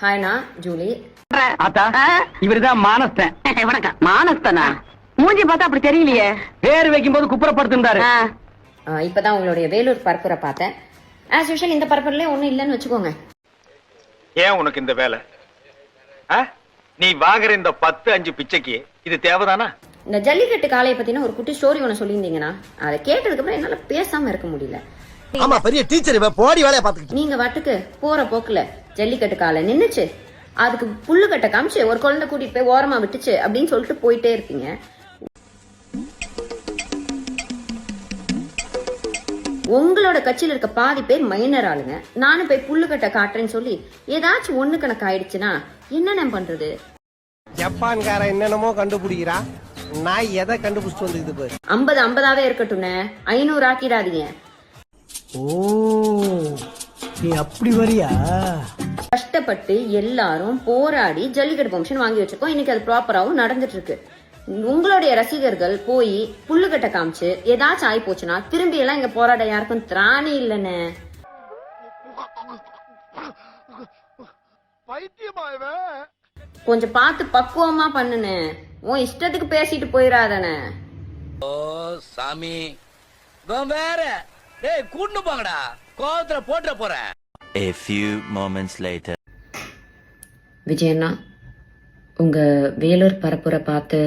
ஹாய்னா Julie. ஆத்தா இவருதான் மானஸ்தன். வணக்கம். மானஸ்தனா? மூஞ்சி பார்த்தா அப்படி தெரியலையே. பேர் வைக்கும் போது குப்புறப்படுத்திருந்தாரு. இப்பதான் உங்களுடைய வேலூர் பரப்புரை பார்த்தேன். ஆஸ் யூஷுவல் இந்த பரப்புரையிலே ஒன்றும் இல்லைன்னு வச்சுக்கோங்க. ஏன் உனக்கு இந்த வேலை? நீ வாங்குற இந்த 10-5 பிச்சைக்கு இது தேவைதானா? இந்த ஜல்லிக்கட்டு காளையை பத்தின ஒரு குட்டி ஸ்டோரி ஒன்று சொல்லியிருந்தீங்கன்னா அதை கேட்டதுக்கு அப்புறம் என்னால பேசாம இருக்க முடியல. ஆமா, பெரிய டீச்சர் போடி வேலைய பாத்துக்கிட்டு நீங்க வாட்டுக்கு போற போக்குல ஜல்லிக்கட்டு காளை நின்னுச்சு, அதுக்கு புல்லு கட்ட காமிச்சு ஒரு குழந்தை கூட்டிட்டு போய் ஓரமா விட்டுச்சு அப்படின்னு சொல்லிட்டு போயிட்டே இருப்பீங்க. உங்களோட கட்சியில இருக்க பாதி பேர் மைனர் ஆளுங்க. நானும் போய் புல்லு கட்ட காட்டுறேன்னு சொல்லி ஏதாச்சும் ஒண்ணு கணக்கு ஆயிடுச்சுன்னா என்ன பண்றது? ஜப்பான்கார என்னென்னமோ கண்டுபிடிக்கிறா, நான் எதை கண்டுபிடிச்சிட்டு வந்துக்குது? 50-50 இருக்கட்டும்னே, 500 ஆக்கிடாதீங்க. ஓ, நீ அப்படி வரியா? கஷ்டப்பட்டு எல்லாரும் போராடி ஜல்லிக்கட்டு பெர்மிஷன் வாங்கி வச்சிருக்கோம். இன்னைக்கு அது ப்ராப்பராவும் நடந்துட்டு இருக்கு. உங்களுடைய ரசிகர்கள் போய் புல்லுக்கட்ட காமிச்சு ஏதாச்சும் ஆகி போச்சுன்னா திரும்பி எல்லாம் இங்க போராட யாருக்கும் திராணி இல்லன்னு. கொஞ்சம் பார்த்து பக்குவமா பண்ணுனே, உன் இஷ்டத்துக்கு பேசிட்டு போயிடாதனே. ஓ சாமி வேற டேய் கூண்டு போங்கடா, கோவத்துல போட்டுற போறேன். A few moments later. விஜயண்ணா, உங்க வேலூர் பரப்புரை பார்த்து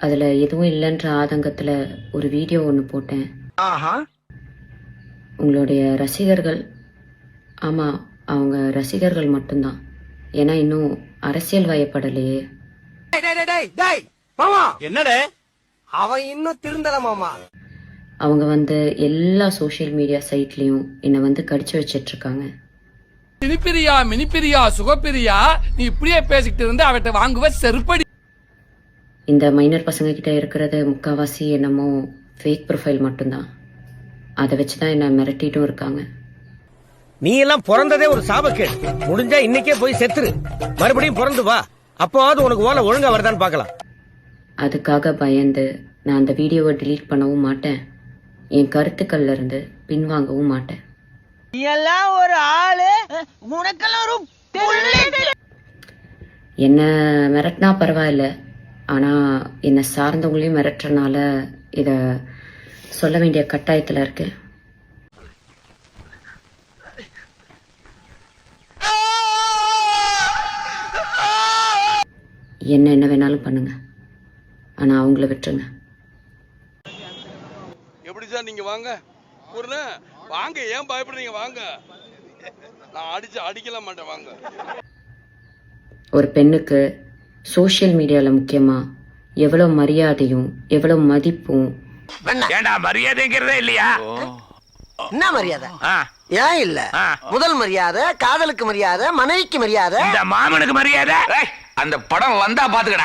அதுல எதுவும் இல்லைன்ற ஆதங்கத்துல ஒரு வீடியோ ஒன்று போட்டேன். உங்களுடைய ரசிகர்கள், ஆமா அவங்க ரசிகர்கள் மட்டும்தான், ஏன்னா இன்னும் அரசியல் வயப்படலையே. என்னடே அவன் இன்னும் திருந்தல மாமா. அவங்க வந்து எல்லா சோசியல் மீடியா சைட்லயும் என்னை கடிச்சு வச்சிட்டு இருக்காங்க. மினிப்பிரியா சுகப்பிரியா, நீ இப்படியே பேசிக்கிட்டு இருந்து அவட்ட வாங்குவ செருப்படி. இந்த மைனர் பசங்க கிட்ட இருக்கிறது முக்காவாசி என்னமோ ஃபேக் ப்ரொஃபைல் மட்டும்தான். அதை வச்சுதான் என்ன மிரட்டிட்டும் இருக்காங்க. நீ எல்லாம் பிறந்ததே ஒரு சாபக்கேடு. முடிஞ்சா இன்னைக்கே போய் செத்துரு, மறுபடியும் பிறந்து வா, அப்போவாது உனக்கு ஓலை ஒழுங்கா வருதான்னு பாக்கலாம். அதுக்காக பயந்து நான் அந்த வீடியோவை டிலீட் பண்ணவும் மாட்டேன், என் கருத்துக்கள்ல இருந்து பின்வாங்கவும் மாட்டேன். எல்லாம் ஒரு ஆளு, உனக்கெல்லாம் ஒரு என்ன மிரட்டினா பரவாயில்ல, ஆனா என்னை சார்ந்தவங்களையும் மிரட்டுறனால இத சொல்ல வேண்டிய கட்டாயத்துல இருக்கு. என்ன வேணாலும் பண்ணுங்க, ஆனா அவங்கள விட்டுருங்க. எப்படி சார் நீங்க வாங்க வாங்க, ஏன் பயப்படுறீங்க? வாங்க, நான் அடிக்கல மாட்டேன், வாங்க. ஒரு பெண்ணுக்கு சோசியல் மீடியால முக்கியமா எவ்வளவு மரியாதையும் எவ்வளவு மதிப்பும். ஏண்டா மரியாதைங்கிறதே இல்லையா? என்ன மரியாதை? ஏன் இல்ல? முதல் மரியாதை காதலுக்கு மரியாதை, மனைவிக்கு மரியாதை, இந்த மாமனுக்கு மரியாதை. அந்த படம் வந்தா பாத்துக்கடா.